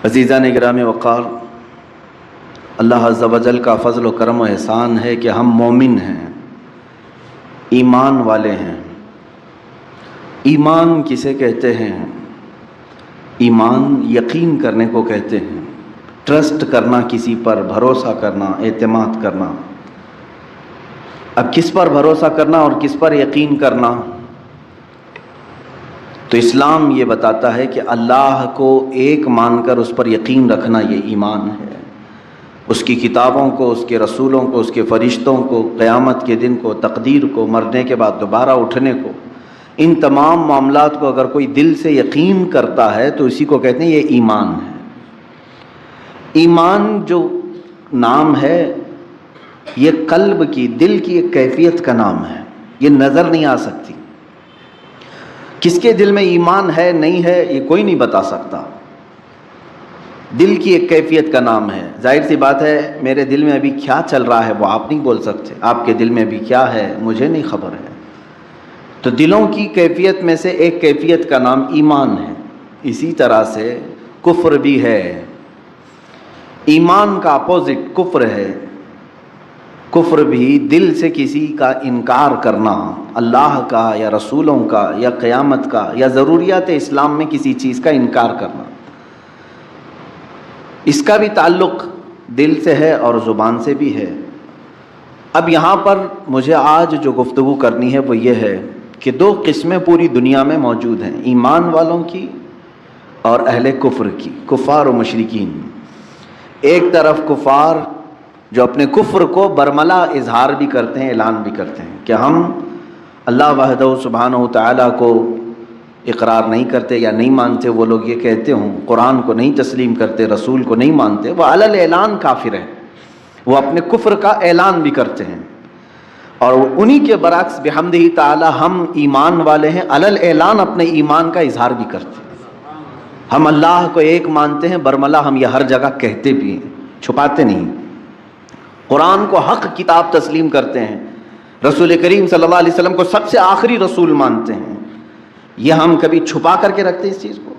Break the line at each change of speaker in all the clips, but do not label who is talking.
عزیزان گرامی وقار، اللہ عز و جل کا فضل و کرم و احسان ہے کہ ہم مومن ہیں، ایمان والے ہیں۔ ایمان کسے کہتے ہیں؟ ایمان یقین کرنے کو کہتے ہیں، ٹرسٹ کرنا، کسی پر بھروسہ کرنا، اعتماد کرنا۔ اب کس پر بھروسہ کرنا اور کس پر یقین کرنا؟ تو اسلام یہ بتاتا ہے کہ اللہ کو ایک مان کر اس پر یقین رکھنا یہ ایمان ہے۔ اس کی کتابوں کو، اس کے رسولوں کو، اس کے فرشتوں کو، قیامت کے دن کو، تقدیر کو، مرنے کے بعد دوبارہ اٹھنے کو، ان تمام معاملات کو اگر کوئی دل سے یقین کرتا ہے تو اسی کو کہتے ہیں یہ ایمان ہے۔ ایمان جو نام ہے یہ قلب کی، دل کی ایک کیفیت کا نام ہے، یہ نظر نہیں آ سکتی۔ کس کے دل میں ایمان ہے نہیں ہے یہ کوئی نہیں بتا سکتا، دل کی ایک کیفیت کا نام ہے۔ ظاہر سی بات ہے میرے دل میں ابھی کیا چل رہا ہے وہ آپ نہیں بول سکتے، آپ کے دل میں ابھی کیا ہے مجھے نہیں خبر ہے۔ تو دلوں کی کیفیت میں سے ایک کیفیت کا نام ایمان ہے۔ اسی طرح سے کفر بھی ہے، ایمان کا اپوزٹ کفر ہے۔ کفر بھی دل سے کسی کا انکار کرنا، اللہ کا یا رسولوں کا یا قیامت کا یا ضروریات اسلام میں کسی چیز کا انکار کرنا، اس کا بھی تعلق دل سے ہے اور زبان سے بھی ہے۔ اب یہاں پر مجھے آج جو گفتگو کرنی ہے وہ یہ ہے کہ دو قسمیں پوری دنیا میں موجود ہیں، ایمان والوں کی اور اہل کفر کی، کفار و مشرکین۔ ایک طرف کفار جو اپنے کفر کو برملا اظہار بھی کرتے ہیں، اعلان بھی کرتے ہیں کہ ہم اللہ وحدہ سبحانہ تعالیٰ کو اقرار نہیں کرتے یا نہیں مانتے۔ وہ لوگ یہ کہتے ہوں قرآن کو نہیں تسلیم کرتے، رسول کو نہیں مانتے، وہ علی الاعلان کافر ہیں، وہ اپنے کفر کا اعلان بھی کرتے ہیں۔ اور انہی کے برعکس بحمدہ تعالیٰ ہم ایمان والے ہیں، علی الاعلان اپنے ایمان کا اظہار بھی کرتے ہیں۔ ہم اللہ کو ایک مانتے ہیں، برملا ہم یہ ہر جگہ کہتے بھی ہیں، چھپاتے نہیں۔ قرآن کو حق کتاب تسلیم کرتے ہیں، رسول کریم صلی اللہ علیہ وسلم کو سب سے آخری رسول مانتے ہیں، یہ ہم کبھی چھپا کر کے رکھتے ہیں اس چیز کو؟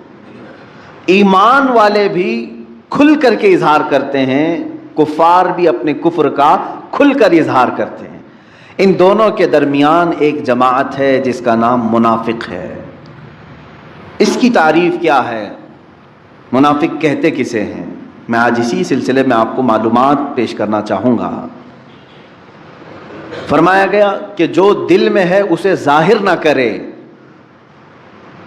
ایمان والے بھی کھل کر کے اظہار کرتے ہیں، کفار بھی اپنے کفر کا کھل کر اظہار کرتے ہیں۔ ان دونوں کے درمیان ایک جماعت ہے جس کا نام منافق ہے۔ اس کی تعریف کیا ہے؟ منافق کہتے کسے ہیں؟ میں آج اسی سلسلے میں آپ کو معلومات پیش کرنا چاہوں گا۔ فرمایا گیا کہ جو دل میں ہے اسے ظاہر نہ کرے،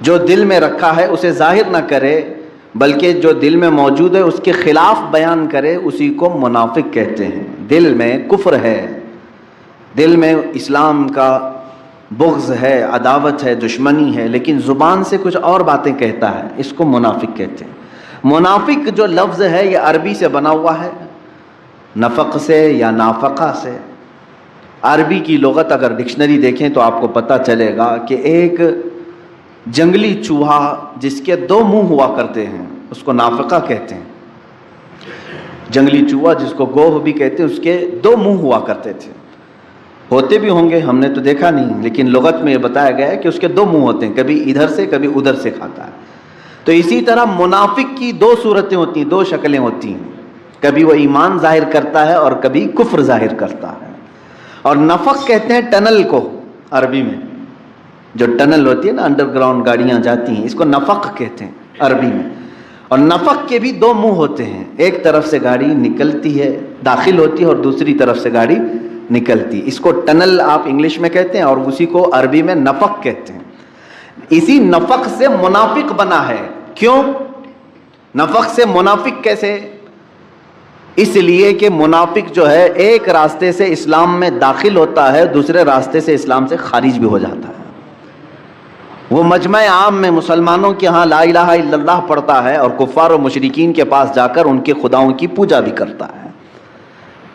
جو دل میں رکھا ہے اسے ظاہر نہ کرے، بلکہ جو دل میں موجود ہے اس کے خلاف بیان کرے، اسی کو منافق کہتے ہیں۔ دل میں کفر ہے، دل میں اسلام کا بغض ہے، عداوت ہے، دشمنی ہے، لیکن زبان سے کچھ اور باتیں کہتا ہے، اس کو منافق کہتے ہیں۔ منافق جو لفظ ہے یہ عربی سے بنا ہوا ہے، نفق سے یا نافقہ سے۔ عربی کی لغت اگر ڈکشنری دیکھیں تو آپ کو پتہ چلے گا کہ ایک جنگلی چوہا جس کے دو منہ ہوا کرتے ہیں اس کو نافقہ کہتے ہیں۔ جنگلی چوہا جس کو گوہ بھی کہتے ہیں، اس کے دو منہ ہوا کرتے تھے، ہوتے بھی ہوں گے، ہم نے تو دیکھا نہیں، لیکن لغت میں یہ بتایا گیا ہے کہ اس کے دو منہ ہوتے ہیں، کبھی ادھر سے کبھی ادھر سے کھاتا ہے۔ تو اسی طرح منافق کی دو صورتیں ہوتی ہیں، دو شکلیں ہوتی ہیں، کبھی وہ ایمان ظاہر کرتا ہے اور کبھی کفر ظاہر کرتا ہے۔ اور نفق کہتے ہیں ٹنل کو، عربی میں جو ٹنل ہوتی ہے نا، انڈر گراؤنڈ گاڑیاں جاتی ہیں، اس کو نفق کہتے ہیں عربی میں۔ اور نفق کے بھی دو منہ ہوتے ہیں، ایک طرف سے گاڑی نکلتی ہے، داخل ہوتی ہے، اور دوسری طرف سے گاڑی نکلتی ہے۔ اس کو ٹنل آپ انگلش میں کہتے ہیں اور اسی کو عربی میں نفق کہتے ہیں۔ اسی نفق سے منافق بنا ہے۔ کیوں نفق سے منافق کیسے؟ اس لیے کہ منافق جو ہے ایک راستے سے اسلام میں داخل ہوتا ہے، دوسرے راستے سے اسلام سے خارج بھی ہو جاتا ہے۔ وہ مجمع عام میں مسلمانوں کے ہاں لا الہ الا اللہ پڑھتا ہے اور کفار و مشرکین کے پاس جا کر ان کے خداؤں کی پوجا بھی کرتا ہے۔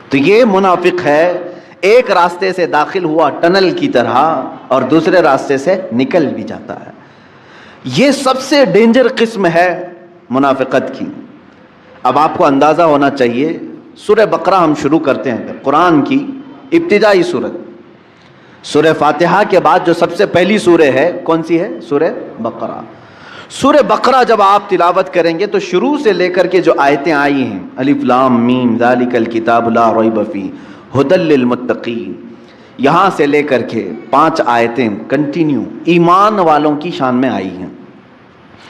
تو یہ منافق ہے، ایک راستے سے داخل ہوا ٹنل کی طرح اور دوسرے راستے سے نکل بھی جاتا ہے۔ یہ سب سے ڈینجر قسم ہے منافقت کی۔ اب آپ کو اندازہ ہونا چاہیے، سورہ بقرہ ہم شروع کرتے ہیں، قرآن کی ابتدائی سورت، سورہ فاتحہ کے بعد جو سب سے پہلی سورہ ہے کون سی ہے؟ سورہ بقرہ۔ سورہ بقرہ جب آپ تلاوت کریں گے تو شروع سے لے کر کے جو آیتیں آئی ہیں، الف لام میم ذالک الکتاب لا ریب فیہ ھدی للمتقین، یہاں سے لے کر کے 5 آیتیں کنٹینیو ایمان والوں کی شان میں آئی ہیں۔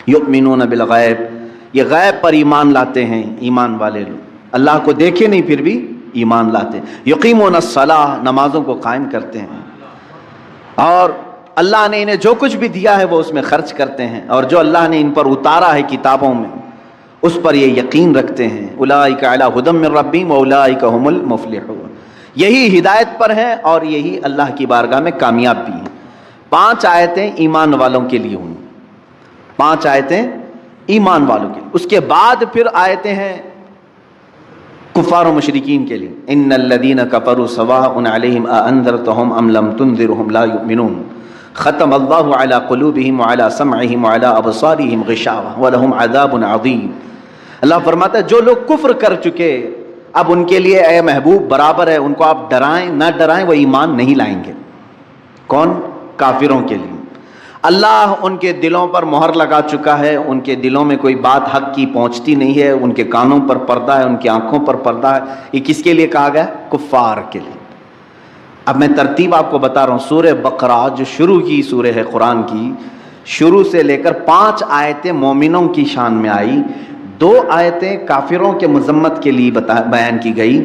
یؤمنون بالغیب، یہ غیب پر ایمان لاتے ہیں ایمان والے لوگ، اللہ کو دیکھے نہیں پھر بھی ایمان لاتے ہیں۔ یقیمون الصلاۃ، نمازوں کو قائم کرتے ہیں، اور اللہ نے انہیں جو کچھ بھی دیا ہے وہ اس میں خرچ کرتے ہیں، اور جو اللہ نے ان پر اتارا ہے کتابوں میں اس پر یہ یقین رکھتے ہیں۔ اولئک علی ھدی من ربہم واولئک ھم المفلحون، یہی ہدایت پر ہیں اور یہی اللہ کی بارگاہ میں کامیاب بھی ہیں۔ 5 آیتیں ایمان والوں کے لیے ہوں، 5 آیتیں ایمان والوں کے لیے۔ اس کے بعد پھر آیتیں ہیں کفار و مشرکین کے لیے، ان الذین کفروا سواء علیہم اانذرتہم ام لم تنذرہم لا یؤمنون، ختم اللہ علی قلوبہم وعلی سمعہم وعلی ابصارہم غشاوہ ولہم عذاب عظیم۔ اللہ فرماتا ہے جو لوگ کفر کر چکے اب ان کے لیے اے محبوب برابر ہے، ان کو آپ ڈرائیں نہ ڈرائیں وہ ایمان نہیں لائیں گے۔ کون؟ کافروں کے لیے اللہ ان کے دلوں پر مہر لگا چکا ہے، ان کے دلوں میں کوئی بات حق کی پہنچتی نہیں ہے، ان کے کانوں پر پردہ ہے، ان کی آنکھوں پر پردہ ہے۔ یہ کس کے لیے کہا گیا؟ کفار کے لیے۔ اب میں ترتیب آپ کو بتا رہا ہوں۔ سورہ بقرہ جو شروع کی سورہ ہے قرآن کی، شروع سے لے کر 5 آیتیں مومنوں کی شان میں آئی، 2 آیتیں کافروں کے مذمت کے لیے بیان کی گئی۔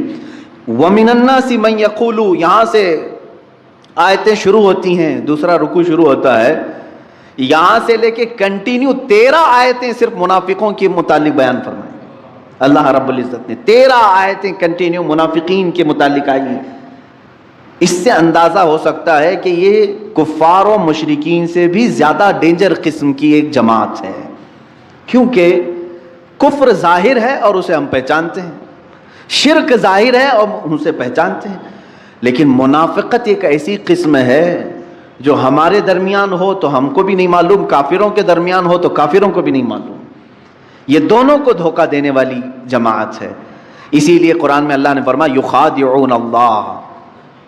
وَمِنَ النَّاسِ مَن يَقُولُ، یہاں سے آیتیں شروع ہوتی ہیں، دوسرا رکوع شروع ہوتا ہے، یہاں سے لے کے کنٹینیو 13 آیتیں صرف منافقوں کے متعلق بیان فرمائیں۔ اللہ رب العزت نے 13 آیتیں کنٹینیو منافقین کے متعلق آئی ہیں۔ اس سے اندازہ ہو سکتا ہے کہ یہ کفار و مشرکین سے بھی زیادہ ڈینجر قسم کی ایک جماعت ہے، کیونکہ کفر ظاہر ہے اور اسے ہم پہچانتے ہیں، شرک ظاہر ہے اور ہم اسے پہچانتے ہیں، لیکن منافقت ایک ایسی قسم ہے جو ہمارے درمیان ہو تو ہم کو بھی نہیں معلوم، کافروں کے درمیان ہو تو کافروں کو بھی نہیں معلوم۔ یہ دونوں کو دھوکہ دینے والی جماعت ہے۔ اسی لیے قرآن میں اللہ نے فرمایا یخادعون اللہ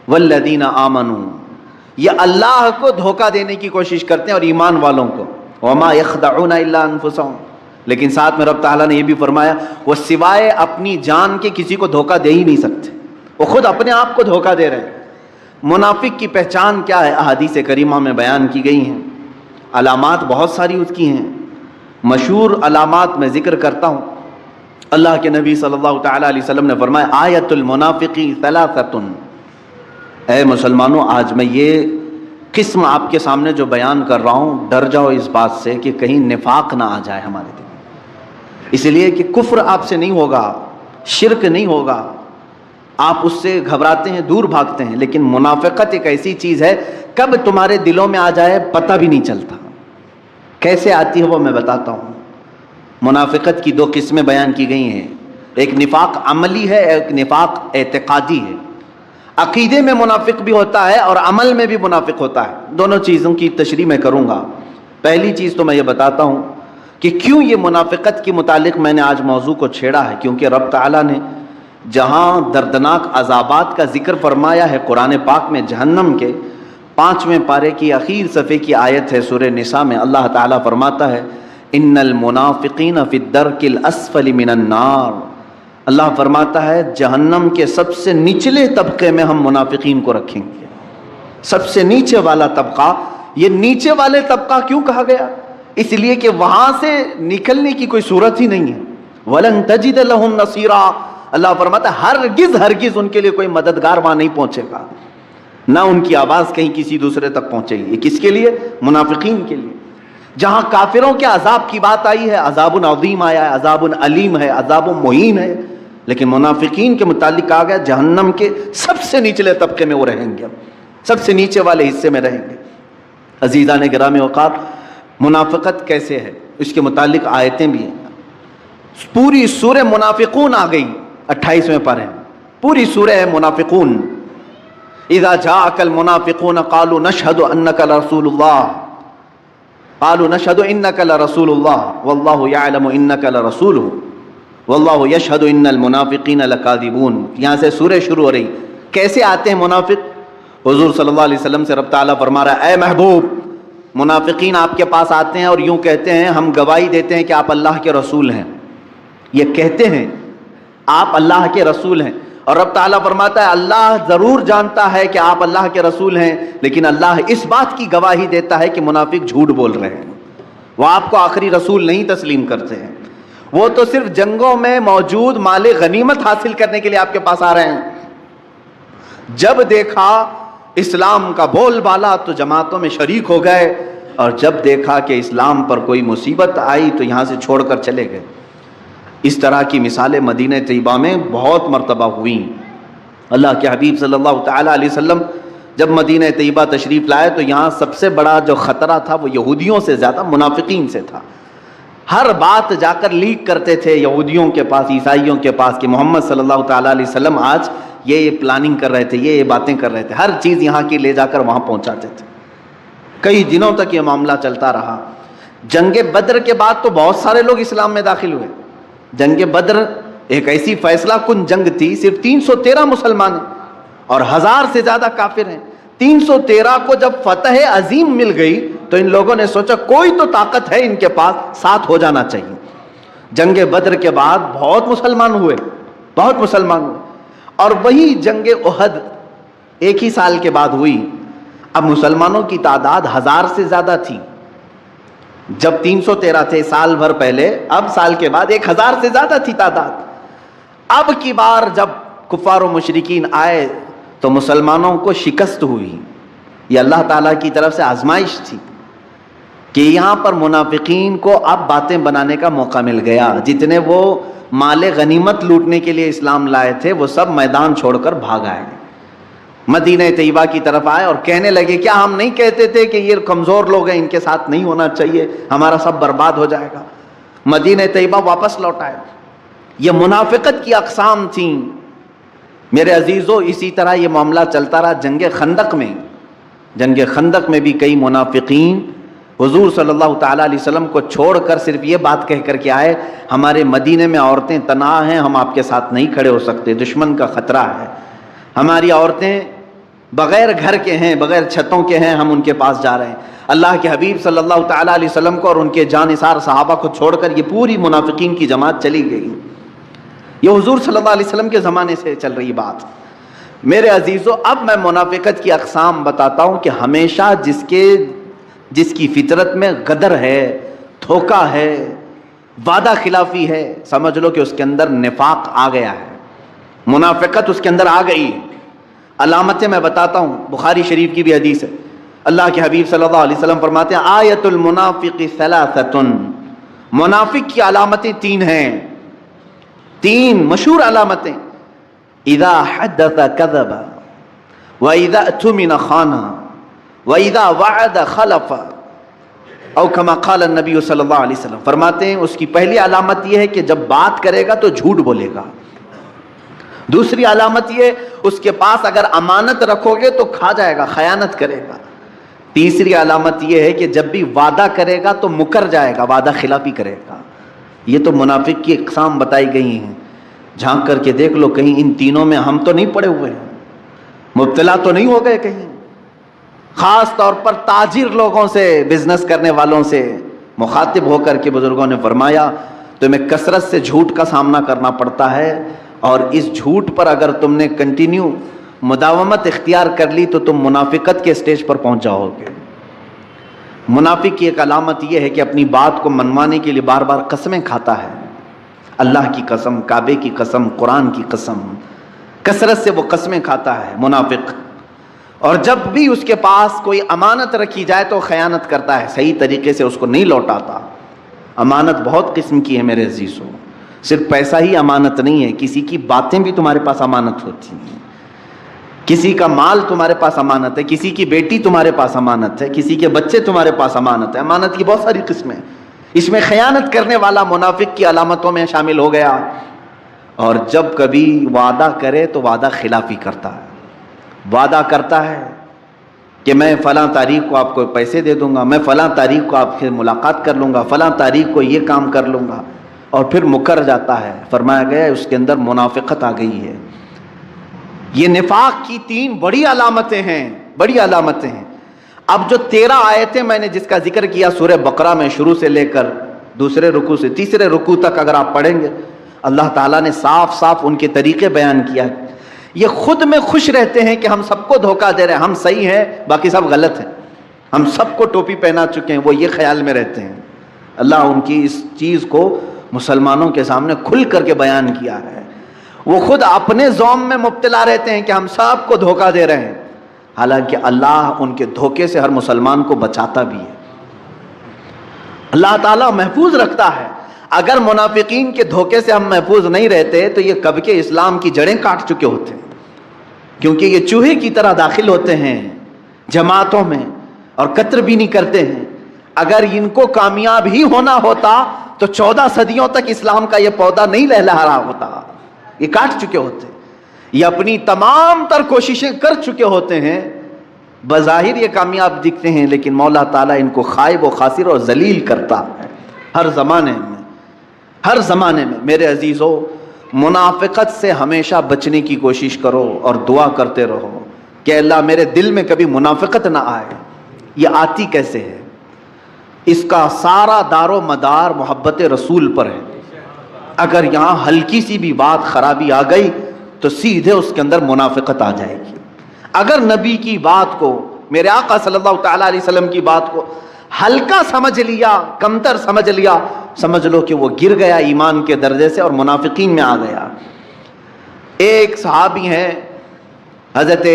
والذین آمنوا، یہ اللہ کو دھوکہ دینے کی کوشش کرتے ہیں اور ایمان والوں کو، وما یخدعون الا انفسهم، لیکن ساتھ میں رب تعالیٰ نے یہ بھی فرمایا وہ سوائے اپنی جان کے کسی کو دھوکہ دے ہی نہیں سکتے، وہ خود اپنے آپ کو دھوکہ دے رہے ہیں۔ منافق کی پہچان کیا ہے؟ احادیث کریمہ میں بیان کی گئی ہیں، علامات بہت ساری اس کی ہیں، مشہور علامات میں ذکر کرتا ہوں۔ اللہ کے نبی صلی اللہ تعالیٰ علیہ وسلم نے فرمایا آیت المنافقی ثلاثۃ، اے مسلمانوں آج میں یہ قسم آپ کے سامنے جو بیان کر رہا ہوں، ڈر جاؤ اس بات سے کہ کہیں نفاق نہ آ جائے ہمارے دل میں، اس لیے کہ کفر آپ سے نہیں ہوگا، شرک نہیں ہوگا، آپ اس سے گھبراتے ہیں، دور بھاگتے ہیں، لیکن منافقت ایک ایسی چیز ہے کب تمہارے دلوں میں آ جائے پتہ بھی نہیں چلتا۔ کیسے آتی ہے وہ میں بتاتا ہوں۔ منافقت کی 2 قسمیں بیان کی گئی ہیں، ایک نفاق عملی ہے، ایک نفاق اعتقادی ہے۔ عقیدے میں منافق بھی ہوتا ہے اور عمل میں بھی منافق ہوتا ہے، دونوں چیزوں کی تشریح میں کروں گا۔ پہلی چیز تو میں یہ بتاتا ہوں کہ کیوں یہ منافقت کے متعلق میں نے آج موضوع کو چھیڑا ہے، کیونکہ رب تعالیٰ نے جہاں دردناک عذابات کا ذکر فرمایا ہے قرآن پاک میں، جہنم کے 5ویں پارے کی اخیر صفحے کی آیت ہے سورہ نساء میں، اللہ تعالیٰ فرماتا ہے ان المنافقین فی الدرک الاسفل من النار، اللہ فرماتا ہے جہنم کے سب سے نچلے طبقے میں ہم منافقین کو رکھیں گے، سب سے نیچے والا طبقہ۔ یہ نیچے والے طبقہ کیوں کہا گیا؟ اس لیے کہ وہاں سے نکلنے کی کوئی صورت ہی نہیں ہے۔ وَلَن تَجِدَ لَهُمْ نَصِيرًا، اللہ فرماتا ہے ہرگز ان کے لیے کوئی مددگار وہاں نہیں پہنچے گا، نہ ان کی آواز کہیں کسی دوسرے تک پہنچے گی۔ یہ کس کے لیے؟ منافقین کے لیے۔ جہاں کافروں کے عذاب کی بات آئی ہے، عذاب عظیم آیا ہے، عذاب علیم ہے، عذاب مہین ہے، لیکن منافقین کے متعلق کہا گیا جہنم کے سب سے نچلے طبقے میں وہ رہیں گے، سب سے نیچے والے حصے میں رہیں گے۔ عزیزان گرامی اوقات، منافقت کیسے ہے اس کے متعلق آیتیں بھی ہیں، پوری سورہ منافقون آ گئی، 28ویں پارے پوری سورہ ہے منافقون۔ اذا جاءك المنافقون قالوا نشهد انك لرسول الله، قالوا نشهد انك لرسول الله والله يعلم انك لرسوله والله يشهد ان المنافقين لكاذبون۔ یہاں سے سورہ شروع ہو رہی، کیسے آتے ہیں منافق؟ حضور صلی اللہ علیہ وسلم سے رب تعالیٰ فرما رہا ہے اے محبوب منافقین آپ کے پاس آتے ہیں اور یوں کہتے ہیں ہم گواہی دیتے ہیں کہ آپ اللہ کے رسول ہیں. یہ کہتے ہیں آپ اللہ کے رسول ہیں, اور رب تعالیٰ فرماتا ہے اللہ ضرور جانتا ہے کہ آپ اللہ کے رسول ہیں, لیکن اللہ اس بات کی گواہی دیتا ہے کہ منافق جھوٹ بول رہے ہیں, وہ آپ کو آخری رسول نہیں تسلیم کرتے ہیں, وہ تو صرف جنگوں میں موجود مال غنیمت حاصل کرنے کے لیے آپ کے پاس آ رہے ہیں. جب دیکھا اسلام کا بول بالا تو جماعتوں میں شریک ہو گئے, اور جب دیکھا کہ اسلام پر کوئی مصیبت آئی تو یہاں سے چھوڑ کر چلے گئے. اس طرح کی مثالیں مدینہ طیبہ میں بہت مرتبہ ہوئیں. اللہ کے حبیب صلی اللہ تعالیٰ علیہ وسلم جب مدینہ طیبہ تشریف لائے تو یہاں سب سے بڑا جو خطرہ تھا وہ یہودیوں سے زیادہ منافقین سے تھا. ہر بات جا کر لیک کرتے تھے یہودیوں کے پاس, عیسائیوں کے پاس, کہ محمد صلی اللہ تعالیٰ علیہ وسلم آج یہ پلاننگ کر رہے تھے, یہ باتیں کر رہے تھے. ہر چیز یہاں کی لے جا کر وہاں پہنچاتے تھے. کئی دنوں تک یہ معاملہ چلتا رہا. جنگ بدر کے بعد تو بہت سارے لوگ اسلام میں داخل ہوئے. جنگ بدر ایک ایسی فیصلہ کن جنگ تھی, صرف 313 مسلمان ہیں اور 1000 سے زیادہ کافر ہیں. 313 کو جب فتح عظیم مل گئی تو ان لوگوں نے سوچا کوئی تو طاقت ہے ان کے پاس, ساتھ ہو جانا چاہیے. جنگ بدر کے بعد بہت مسلمان ہوئے, بہت مسلمان ہوئے. اور وہی جنگ احد ایک ہی سال کے بعد ہوئی. اب مسلمانوں کی تعداد 1000 سے زیادہ تھی. جب 313 تھے سال بھر پہلے, اب سال کے بعد 1000 سے زیادہ تھی تعداد. اب کی بار جب کفار و مشرکین آئے تو مسلمانوں کو شکست ہوئی. یہ اللہ تعالیٰ کی طرف سے آزمائش تھی کہ یہاں پر منافقین کو اب باتیں بنانے کا موقع مل گیا. جتنے وہ مال غنیمت لوٹنے کے لیے اسلام لائے تھے وہ سب میدان چھوڑ کر بھاگ آئے, مدینہ طیبہ کی طرف آئے اور کہنے لگے کیا ہم نہیں کہتے تھے کہ یہ کمزور لوگ ہیں, ان کے ساتھ نہیں ہونا چاہیے, ہمارا سب برباد ہو جائے گا. مدینہ طیبہ واپس لوٹ آئے. یہ منافقت کی اقسام تھیں میرے عزیزو. اسی طرح یہ معاملہ چلتا رہا جنگ خندق میں. جنگ خندق میں بھی کئی منافقین حضور صلی اللہ تعالیٰ علیہ وسلم کو چھوڑ کر صرف یہ بات کہہ کر کے آئے ہمارے مدینے میں عورتیں تنہا ہیں, ہم آپ کے ساتھ نہیں کھڑے ہو سکتے, دشمن کا خطرہ ہے, ہماری عورتیں بغیر گھر کے ہیں, بغیر چھتوں کے ہیں, ہم ان کے پاس جا رہے ہیں. اللہ کے حبیب صلی اللہ تعالیٰ علیہ وسلم کو اور ان کے جانثار صحابہ کو چھوڑ کر یہ پوری منافقین کی جماعت چلی گئی. یہ حضور صلی اللہ علیہ وسلم کے زمانے سے چل رہی بات. میرے عزیزو, اب میں منافقت کی اقسام بتاتا ہوں کہ ہمیشہ جس کی فطرت میں غدر ہے, دھوکہ ہے, وعدہ خلافی ہے, سمجھ لو کہ اس کے اندر نفاق آ گیا ہے, منافقت اس کے اندر آ گئی. علامتیں میں بتاتا ہوں, بخاری شریف کی بھی حدیث ہے. اللہ کے حبیب صلی اللہ علیہ وسلم فرماتے ہیں آیت المنافق ثلاثۃ, منافق کی علامتیں 3 ہیں, 3 مشہور علامتیں. اذا حدث كذب واذا اؤتمن خان واذا وعد خلف, او كما قال النبی صلی اللہ علیہ وسلم. فرماتے ہیں اس کی پہلی علامت یہ ہے کہ جب بات کرے گا تو جھوٹ بولے گا. دوسری علامت یہ اس کے پاس اگر امانت رکھو گے تو کھا جائے گا, خیانت کرے گا. تیسری علامت یہ ہے کہ جب بھی وعدہ کرے گا تو مکر جائے گا, وعدہ خلافی کرے گا. یہ تو منافق کی اقسام بتائی گئی ہیں. جھانک کر کے دیکھ لو کہیں ان تینوں میں ہم تو نہیں پڑے ہوئے ہیں, مبتلا تو نہیں ہو گئے کہیں. خاص طور پر تاجر لوگوں سے, بزنس کرنے والوں سے مخاطب ہو کر کے بزرگوں نے فرمایا تمہیں کثرت سے جھوٹ کا سامنا کرنا پڑتا ہے, اور اس جھوٹ پر اگر تم نے کنٹینیو مداومت اختیار کر لی تو تم منافقت کے اسٹیج پر پہنچ جاؤ گے. منافق کی ایک علامت یہ ہے کہ اپنی بات کو منوانے کے لیے بار بار قسمیں کھاتا ہے, اللہ کی قسم, کعبے کی قسم, قرآن کی قسم, کثرت سے وہ قسمیں کھاتا ہے منافق. اور جب بھی اس کے پاس کوئی امانت رکھی جائے تو خیانت کرتا ہے, صحیح طریقے سے اس کو نہیں لوٹاتا. امانت بہت قسم کی ہے میرے عزیزوں, صرف پیسہ ہی امانت نہیں ہے, کسی کی باتیں بھی تمہارے پاس امانت ہوتی ہیں, کسی کا مال تمہارے پاس امانت ہے, کسی کی بیٹی تمہارے پاس امانت ہے, کسی کے بچے تمہارے پاس امانت ہے. امانت کی بہت ساری قسمیں, اس میں خیانت کرنے والا منافق کی علامتوں میں شامل ہو گیا. اور جب کبھی وعدہ کرے تو وعدہ خلافی کرتا ہے. وعدہ کرتا ہے کہ میں فلاں تاریخ کو آپ کو پیسے دے دوں گا, میں فلاں تاریخ کو آپ سے ملاقات کر لوں گا, فلاں تاریخ کو یہ کام کر لوں گا, اور پھر مکر جاتا ہے. فرمایا گیا اس کے اندر منافقت آ گئی ہے. یہ نفاق کی 3 بڑی علامتیں ہیں, بڑی علامتیں ہیں. اب جو 13 آیتیں میں نے جس کا ذکر کیا سورہ بقرہ میں، شروع سے لے کر دوسرے رکوع سے تیسرے رکوع تک اگر آپ پڑھیں گے، اللہ تعالیٰ نے صاف صاف ان کے طریقے بیان کیا ہے۔ یہ خود میں خوش رہتے ہیں کہ ہم سب کو دھوکہ دے رہے ہیں، ہم صحیح ہیں باقی سب غلط ہیں، ہم سب کو ٹوپی پہنا چکے ہیں، وہ یہ خیال میں رہتے ہیں۔ اللہ ان کی اس چیز کو مسلمانوں کے سامنے کھل کر کے بیان کیا ہے۔ وہ خود اپنے زوم میں مبتلا رہتے ہیں کہ ہم سب کو دھوکہ دے رہے ہیں، حالانکہ اللہ ان کے دھوکے سے ہر مسلمان کو بچاتا بھی ہے، اللہ تعالیٰ محفوظ رکھتا ہے۔ اگر منافقین کے دھوکے سے ہم محفوظ نہیں رہتے تو یہ کب کے اسلام کی جڑیں کاٹ چکے ہوتے ہیں، کیونکہ یہ چوہے کی طرح داخل ہوتے ہیں جماعتوں میں اور قطر بھی نہیں کرتے ہیں۔ اگر ان کو کامیاب ہی ہونا ہوتا تو 14 صدیوں تک اسلام کا یہ پودا نہیں لہلہا رہا ہوتا، یہ کاٹ چکے ہوتے، یہ اپنی تمام تر کوششیں کر چکے ہوتے ہیں، بظاہر یہ کامیاب دکھتے ہیں لیکن مولا تعالیٰ ان کو خائب و خاسر اور ذلیل کرتا ہے ہر زمانے میں، ہر زمانے میں۔ میرے عزیزو، منافقت سے ہمیشہ بچنے کی کوشش کرو اور دعا کرتے رہو کہ اللہ میرے دل میں کبھی منافقت نہ آئے۔ یہ آتی کیسے ہے؟ اس کا سارا دار و مدار محبت رسول پر ہے۔ اگر یہاں ہلکی سی بھی بات خرابی آ گئی تو سیدھے اس کے اندر منافقت آ جائے گی۔ اگر نبی کی بات کو، میرے آقا صلی اللہ تعالیٰ علیہ وسلم کی بات کو ہلکا سمجھ لیا، کمتر سمجھ لیا، سمجھ لو کہ وہ گر گیا ایمان کے درجے سے اور منافقین میں آ گیا۔ ایک صحابی ہیں حضرت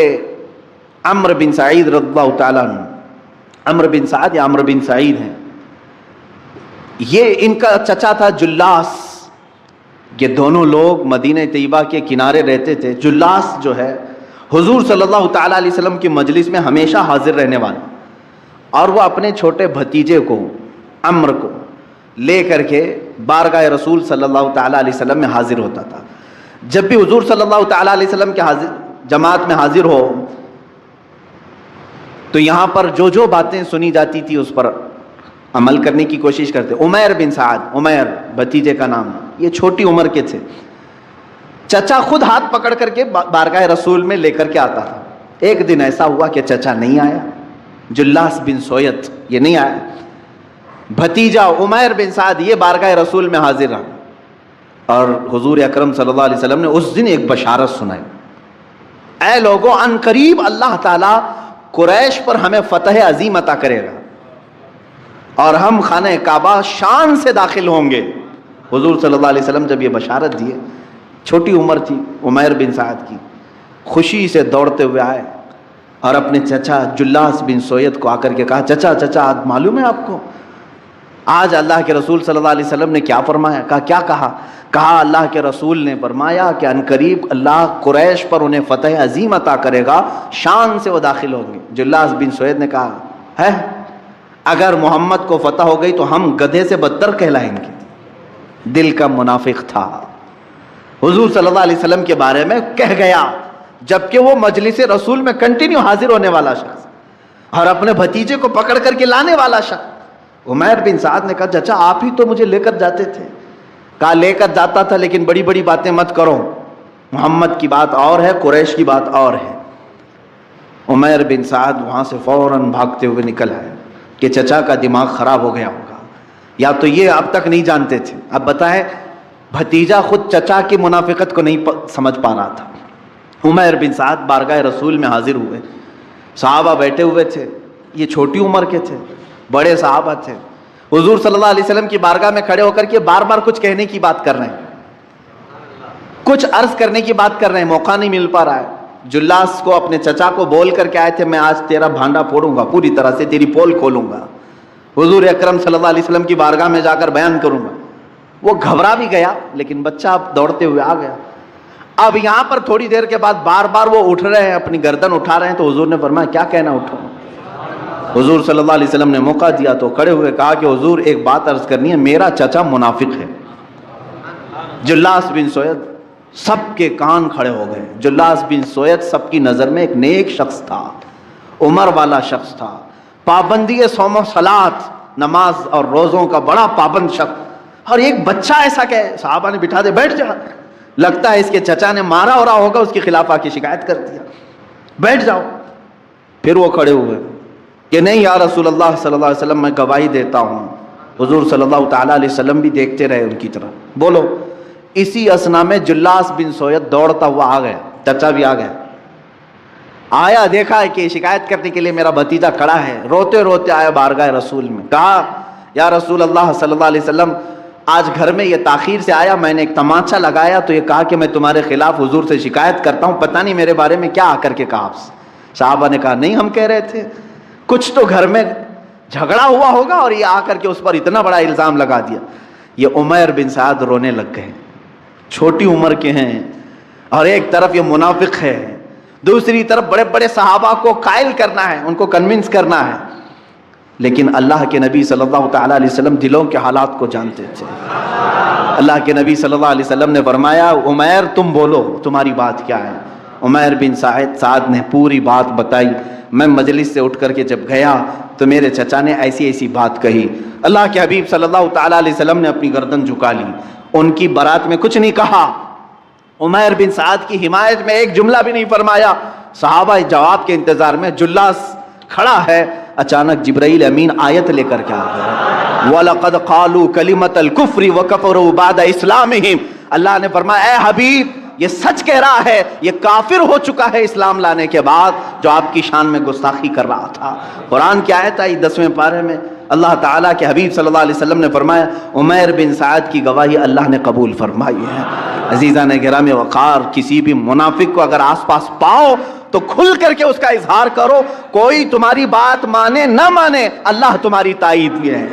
عمرو بن سعید رضی اللہ تعالیٰ عنہ، عمرو بن سعد یا عمرو بن سعید ہیں، یہ ان کا چچا تھا جلاس۔ یہ دونوں لوگ مدینہ طیبہ کے کنارے رہتے تھے۔ جلاس جو ہے حضور صلی اللہ تعالیٰ علیہ وسلم کی مجلس میں ہمیشہ حاضر رہنے والا، اور وہ اپنے چھوٹے بھتیجے کو عمرو کو لے کر کے بارگاہ رسول صلی اللہ تعالیٰ علیہ وسلم میں حاضر ہوتا تھا۔ جب بھی حضور صلی اللہ تعالیٰ علیہ وسلم کے جماعت میں حاضر ہو تو یہاں پر جو جو باتیں سنی جاتی تھی اس پر عمل کرنے کی کوشش کرتے۔ عمیر بن سعد، عمیر بھتیجے کا نام، یہ چھوٹی عمر کے تھے۔ چچا خود ہاتھ پکڑ کر کے بارگاہ رسول میں لے کر کے آتا تھا۔ ایک دن ایسا ہوا کہ چچا نہیں آیا، جلاس بن سویت یہ نہیں آیا، بھتیجا عمیر بن سعد یہ بارگاہ رسول میں حاضر رہا، اور حضور اکرم صلی اللہ علیہ وسلم نے اس دن ایک بشارت سنائی، اے لوگوں ان قریب اللہ تعالیٰ قریش پر ہمیں فتح عظیم عطا کرے گا اور ہم خانہ کعبہ شان سے داخل ہوں گے۔ حضور صلی اللہ علیہ وسلم جب یہ بشارت دیے، چھوٹی عمر تھی عمیر بن سعد کی، خوشی سے دوڑتے ہوئے آئے اور اپنے چچا جلاس بن سویت کو آ کر کے کہا، چچا چچا معلوم ہے آپ کو آج اللہ کے رسول صلی اللہ علیہ وسلم نے کیا فرمایا؟ کہا کیا کہا؟ کہا اللہ کے رسول نے فرمایا کہ عنقریب اللہ قریش پر انہیں فتح عظیم عطا کرے گا، شان سے وہ داخل ہوں گے۔ جلاس بن سوید نے کہا ہے اگر محمد کو فتح ہو گئی تو ہم گدھے سے بدتر کہلائیں گے۔ دل کا منافق تھا، حضور صلی اللہ علیہ وسلم کے بارے میں کہہ گیا، جبکہ وہ مجلس رسول میں کنٹینیو حاضر ہونے والا شخص اور اپنے بھتیجے کو پکڑ کر کے لانے والا شخص۔ عمیر بن سعد نے کہا چچا آپ ہی تو مجھے لے کر جاتے تھے۔ کہا لے کر جاتا تھا لیکن بڑی بڑی باتیں مت کرو، محمد کی بات اور ہے، قریش کی بات اور ہے۔ عمیر بن سعد وہاں سے فوراً بھاگتے ہوئے نکل آئے کہ چچا کا دماغ خراب ہو گیا ہوگا، یا تو یہ اب تک نہیں جانتے تھے۔ اب بتائیں بھتیجا خود چچا کی منافقت کو نہیں سمجھ پا رہا تھا۔ عمیر بن سعد بارگاہ رسول میں حاضر ہوئے، صحابہ بیٹھے ہوئے تھے، یہ چھوٹی عمر کے تھے، بڑے صحابہ تھے، حضور صلی اللہ علیہ وسلم کی بارگاہ میں کھڑے ہو کر کے بار بار کچھ کہنے کی بات کر رہے ہیں، کچھ عرض کرنے کی بات کر رہے ہیں، موقع نہیں مل پا رہا ہے۔ جلاس کو اپنے چچا کو بول کر کے آئے تھے میں آج تیرا بھانڈا پھوڑوں گا، پوری طرح سے تیری پول کھولوں گا، حضور اکرم صلی اللہ علیہ وسلم کی بارگاہ میں جا کر بیان کروں گا۔ وہ گھبرا بھی گیا لیکن بچہ اب دوڑتے ہوئے آ گیا۔ اب یہاں پر تھوڑی دیر کے بعد بار بار وہ اٹھ رہے ہیں، اپنی گردن اٹھا رہے ہیں، تو حضور نے فرمایا کیا کہنا اٹھو؟ حضور صلی اللہ علیہ وسلم نے موقع دیا تو کھڑے ہوئے کہا کہ حضور ایک بات عرض کرنی ہے، میرا چچا منافق ہے۔ جلاس بن سوید سب کے کان کھڑے ہو گئے۔ جلاس بن سوید سب کی نظر میں ایک نیک شخص تھا، عمر والا شخص تھا، پابندی صوم و صلات، نماز اور روزوں کا بڑا پابند شخص، اور ایک بچہ ایسا کہ صحابہ نے بٹھا دے بیٹھ جا، لگتا ہے اس کے چچا نے مارا ہو رہا ہوگا، اس کے خلاف آ کے شکایت کر دیا، بیٹھ جاؤ۔ پھر وہ کھڑے ہوئے، کہ نہیں یا رسول اللہ صلی اللہ علیہ وسلم میں گواہی دیتا ہوں. حضور صلی اللہ تعالیٰ علیہ وسلم بھی دیکھتے رہے ان کی طرف. بولو. اسی اسنا میں جلاس بن سوید دوڑتا ہوا آ گیا, چچا بھی آ گیا, آیا دیکھا کہ شکایت کرنے کے لیے میرا بھتیجا کھڑا ہے, روتے روتے آیا بارگاہ رسول میں. کہا یا رسول اللہ صلی اللہ علیہ وسلم آج گھر میں یہ تاخیر سے آیا, میں نے ایک تماچا لگایا تو یہ کہا کہ میں تمہارے خلاف حضور سے شکایت کرتا ہوں, پتہ نہیں میرے بارے میں کیا آ کر کے کہا آپ سے. صحابہ نے کہا نہیں ہم کہہ رہے تھے کچھ تو گھر میں جھگڑا ہوا ہوگا اور یہ آ کر کے اس پر اتنا بڑا الزام لگا دیا. یہ عمیر بن سعد رونے لگ گئے. چھوٹی عمر کے ہیں اور ایک طرف یہ منافق ہے, دوسری طرف بڑے بڑے صحابہ کو قائل کرنا ہے, ان کو کنونس کرنا ہے. لیکن اللہ کے نبی صلی اللہ تعالیٰ علیہ وسلم دلوں کے حالات کو جانتے تھے. اللہ کے نبی صلی اللہ علیہ وسلم نے فرمایا عمیر تم بولو تمہاری بات کیا ہے. عمیر بن سعد نے پوری بات بتائی. میں مجلس سے اٹھ کر کے جب گیا تو میرے چچا نے ایسی ایسی بات کہی. اللہ کے حبیب صلی اللہ تعالیٰ علیہ وسلم نے اپنی گردن جھکا لی, ان کی برات میں کچھ نہیں کہا, عمیر بن سعد کی حمایت میں ایک جملہ بھی نہیں فرمایا. صحابہ جواب کے انتظار میں, جلاس کھڑا ہے. اچانک جبرائیل امین آیت لے کر کے آ گیا, وَلَقَدْ قَالُوا كَلِمَةَ الْكُفْرِ وَكَفَرُوا بَعْدَ إِسْلَامِهِمْ. اللہ نے فرمایا اے حبیب یہ سچ کہہ رہا ہے, یہ کافر ہو چکا ہے اسلام لانے کے بعد جو آپ کی شان میں گستاخی کر رہا تھا. قرآن کی آیت آئی 10ویں پارے میں, اللہ تعالیٰ کے حبیب صلی اللہ علیہ وسلم نے فرمایا عمیر بن سعد کی گواہی اللہ نے قبول فرمائی ہے. عزیزان گرامی وقار, کسی بھی منافق کو اگر آس پاس پاؤ تو کھل کر کے اس کا اظہار کرو. کوئی تمہاری بات مانے نہ مانے اللہ تمہاری تائید میں ہے.